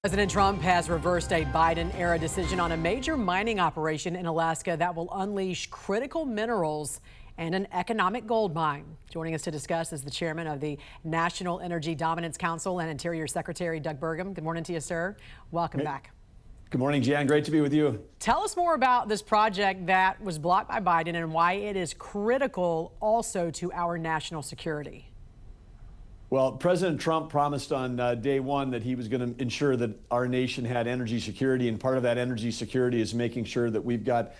President Trump has reversed a Biden-era decision on a major mining operation in Alaska that will unleash critical minerals and an economic gold mine. Joining us to discuss is the chairman of the National Energy Dominance Council and Interior Secretary Doug Burgum. Good morning to you, sir. Welcome back. Good morning, Jan. Great to be with you. Tell us more about this project that was blocked by Biden and why it is critical also to our national security. Well, President Trump promised on day one that he was going to ensure that our nation had energy security, and part of that energy security is making sure that we've got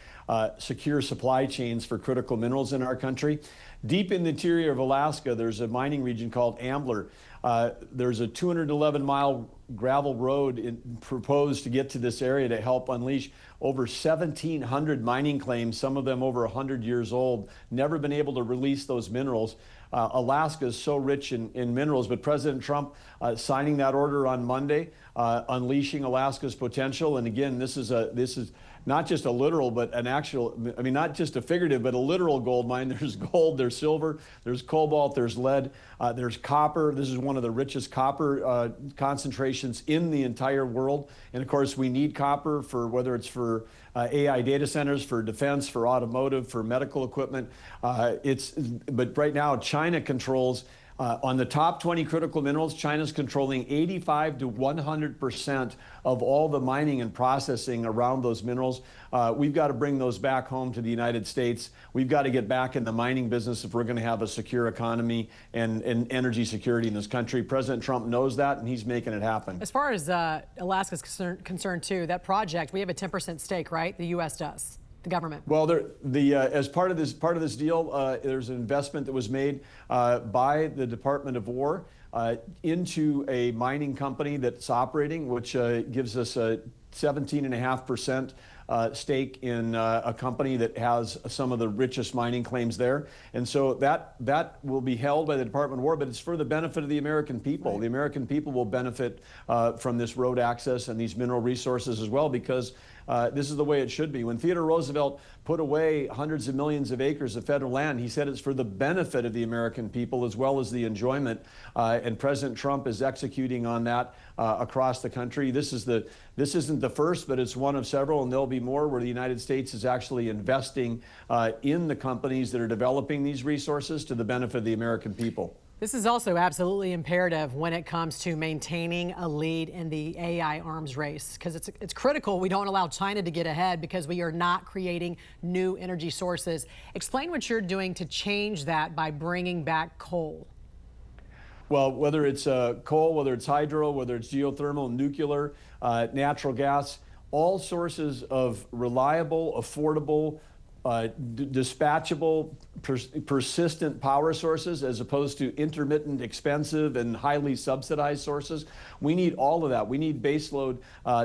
secure supply chains for critical minerals in our country. Deep in the interior of Alaska, there's a mining region called Ambler. There's a 211-mile gravel road proposed to get to this area to help unleash over 1,700 mining claims, some of them over 100 years old, never been able to release those minerals. Alaska is so rich in minerals, but President Trump signing that order on Monday, unleashing Alaska's potential. And again, this is not just a literal, but an actual, I mean, not just a figurative, but a literal gold mine. There's gold, there's silver, there's cobalt, there's lead, there's copper. This is one of the richest copper concentrations in the entire world. And of course, we need copper for whether it's for AI data centers, for defense, for automotive, for medical equipment. But right now, China controls on the top 20 critical minerals, China's controlling 85 to 100% of all the mining and processing around those minerals. We've got to bring those back home to the United States. We've got to get back in the mining business if we're going to have a secure economy and energy security in this country. President Trump knows that, and he's making it happen. As far as Alaska's concerned, too, that project, we have a 10% stake, right? The U.S. does. The government. Well, as part of this deal, there's an investment that was made by the Department of War into a mining company that's operating, which gives us a 17.5% stake in a company that has some of the richest mining claims there. And so that will be held by the Department of War, but it's for the benefit of the American people. Right. The American people will benefit from this road access and these mineral resources as well, because this is the way it should be. When Theodore Roosevelt put away hundreds of millions of acres of federal land, he said it's for the benefit of the American people as well as the enjoyment. And President Trump is executing on that across the country. This isn't the first, but it's one of several, and there'll be more where the United States is actually investing in the companies that are developing these resources to the benefit of the American people. This is also absolutely imperative when it comes to maintaining a lead in the AI arms race, because it's critical we don't allow China to get ahead because we are not creating new energy sources. Explain what you're doing to change that by bringing back coal. Well, whether it's coal, whether it's hydro, whether it's geothermal, nuclear, natural gas, all sources of reliable, affordable, dispatchable, persistent power sources as opposed to intermittent, expensive, and highly subsidized sources. We need all of that. We need baseload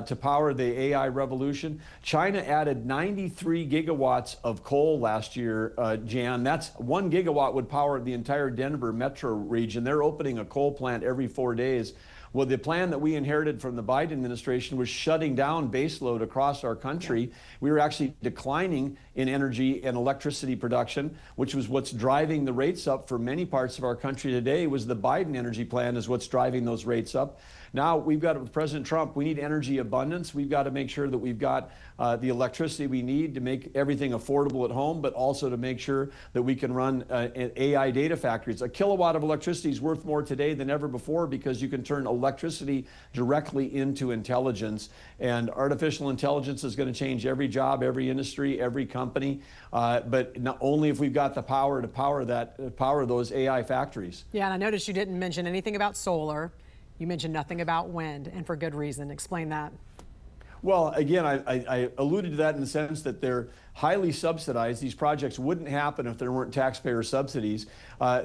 to power the AI revolution. China added 93 gigawatts of coal last year, Jan. That's 1 gigawatt would power the entire Denver metro region. They're opening a coal plant every 4 days. Well, the plan that we inherited from the Biden administration was shutting down baseload across our country. We were actually declining in energy and electricity production, which was what's driving the rates up for many parts of our country today. Was the Biden energy plan is what's driving those rates up. Now we've got, with President Trump, we need energy abundance. We've got to make sure that we've got the electricity we need to make everything affordable at home, but also to make sure that we can run AI data factories. A kilowatt of electricity is worth more today than ever before because you can turn electricity directly into intelligence. And artificial intelligence is going to change every job, every industry, every company, but not only if we've got the power to power those AI factories. Yeah, and I noticed you didn't mention anything about solar. You mentioned nothing about wind, and for good reason. Explain that. Well, again, I alluded to that in the sense that they're highly subsidized. These projects wouldn't happen if there weren't taxpayer subsidies.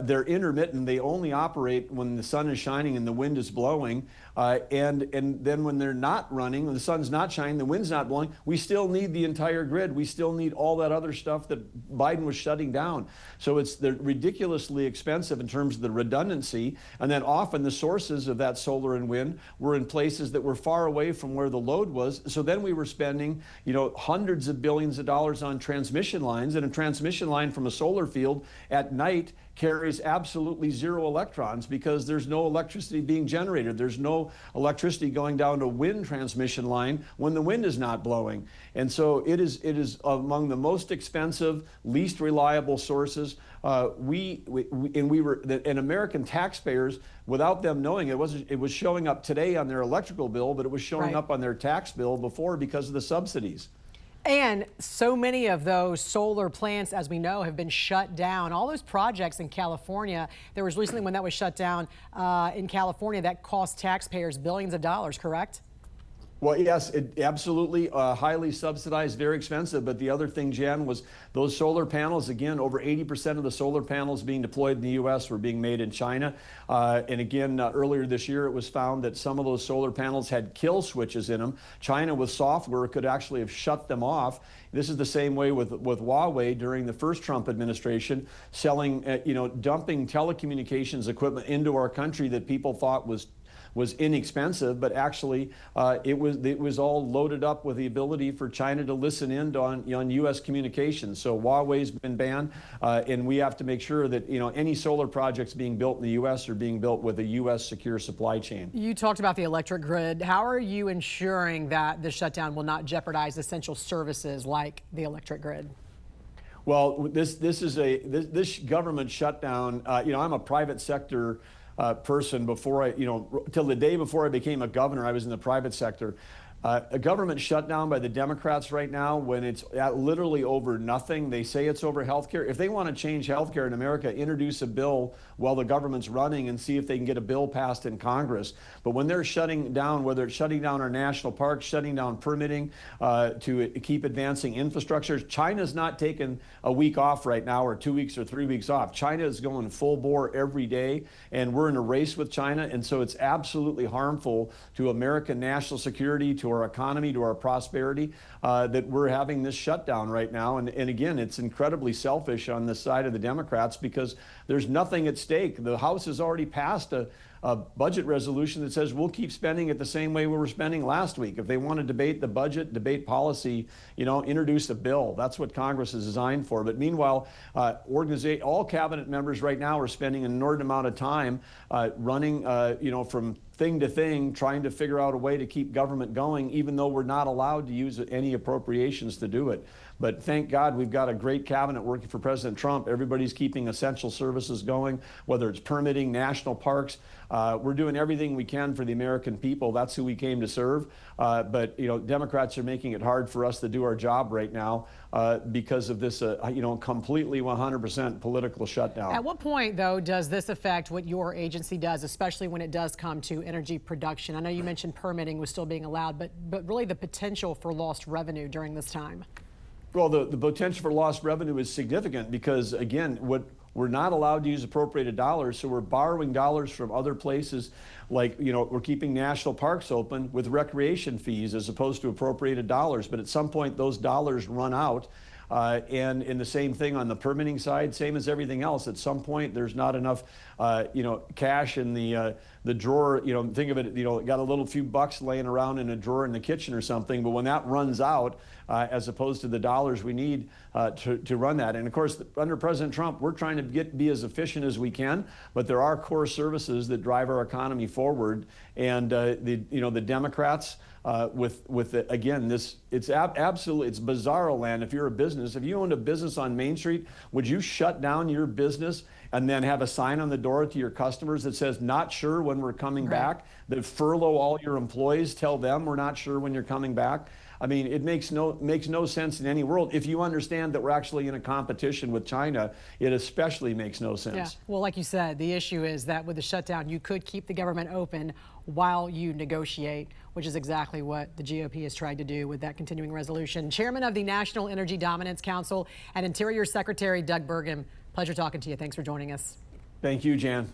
They're intermittent. They only operate when the sun is shining and the wind is blowing. And then when they're not running, when the sun's not shining, the wind's not blowing, we still need the entire grid. We still need all that other stuff that Biden was shutting down. So they're ridiculously expensive in terms of the redundancy. And then often the sources of that solar and wind were in places that were far away from where the load was. So then we were spending, hundreds of billions of dollars on transmission lines, and a transmission line from a solar field at night carries absolutely zero electrons because there's no electricity being generated. There's no electricity going down to wind transmission line when the wind is not blowing. And so it is among the most expensive, least reliable sources. And American taxpayers, without them knowing it was showing up today on their electrical bill, but it was showing up on their tax bill before because of the subsidies. And so many of those solar plants, as we know, have been shut down. All those projects in California, there was recently one that was shut down in California that cost taxpayers billions of dollars, correct? Well, yes, it absolutely highly subsidized, very expensive. But the other thing, Jan, was those solar panels, again, over 80% of the solar panels being deployed in the U.S. were being made in China. And again, earlier this year, it was found that some of those solar panels had kill switches in them. China, with software, could actually have shut them off. This is the same way with Huawei during the first Trump administration, selling, dumping telecommunications equipment into our country that people thought was inexpensive, but actually it was all loaded up with the ability for China to listen in on U.S. communications. So Huawei's been banned, and we have to make sure that any solar projects being built in the U.S. are being built with a U.S. secure supply chain. You talked about the electric grid. How are you ensuring that the shutdown will not jeopardize essential services like the electric grid? Well, this government shutdown. I'm a private sector person. Before till the day before I became a governor, I was in the private sector. A government shutdown by the Democrats right now, when it's literally over nothing. They say it's over health care. If they want to change health care in America, introduce a bill while the government's running and see if they can get a bill passed in Congress. But when they're shutting down, whether it's shutting down our national parks, shutting down permitting to keep advancing infrastructure, China's not taking a week off right now, or 2 weeks or 3 weeks off. China is going full bore every day, and we're in a race with China. And so it's absolutely harmful to American national security, to our economy, to our prosperity, that we're having this shutdown right now. And again, it's incredibly selfish on the side of the Democrats because there's nothing at stake. The House has already passed a budget resolution that says we'll keep spending it the same way we were spending last week. If they want to debate the budget, debate policy, introduce a bill. That's what Congress is designed for. But meanwhile, all cabinet members right now are spending an inordinate amount of time running, from thing to thing, trying to figure out a way to keep government going, even though we're not allowed to use any appropriations to do it. But thank God we've got a great cabinet working for President Trump. Everybody's keeping essential services going, whether it's permitting, national parks. We're doing everything we can for the American people. That's who we came to serve. But Democrats are making it hard for us to do our job right now because of this, completely 100% political shutdown. At what point, though, does this affect what your agency does, especially when it does come to energy production? I know you mentioned permitting was still being allowed, but really the potential for lost revenue during this time. Well, the potential for lost revenue is significant because, again, we're not allowed to use appropriated dollars, so we're borrowing dollars from other places. Like, we're keeping national parks open with recreation fees as opposed to appropriated dollars. But at some point, those dollars run out. And in the same thing on the permitting side, same as everything else. At some point, there's not enough, cash in the drawer. Think of it, got a little few bucks laying around in a drawer in the kitchen or something. But when that runs out, as opposed to the dollars we need to run that. And of course, under President Trump, we're trying to be as efficient as we can. But there are core services that drive our economy forward. And the Democrats. Again, it's bizarro land. If you're a business, if you owned a business on Main Street, would you shut down your business and then have a sign on the door to your customers that says, not sure when we're coming back, that furlough all your employees, tell them we're not sure when you're coming back? I mean, it makes no sense in any world. If you understand that we're actually in a competition with China, it especially makes no sense. Yeah. Well, like you said, the issue is that with the shutdown, you could keep the government open while you negotiate, which is exactly what the GOP is trying to do with that continuing resolution. Chairman of the National Energy Dominance Council and Interior Secretary Doug Burgum, pleasure talking to you. Thanks for joining us. Thank you, Jan.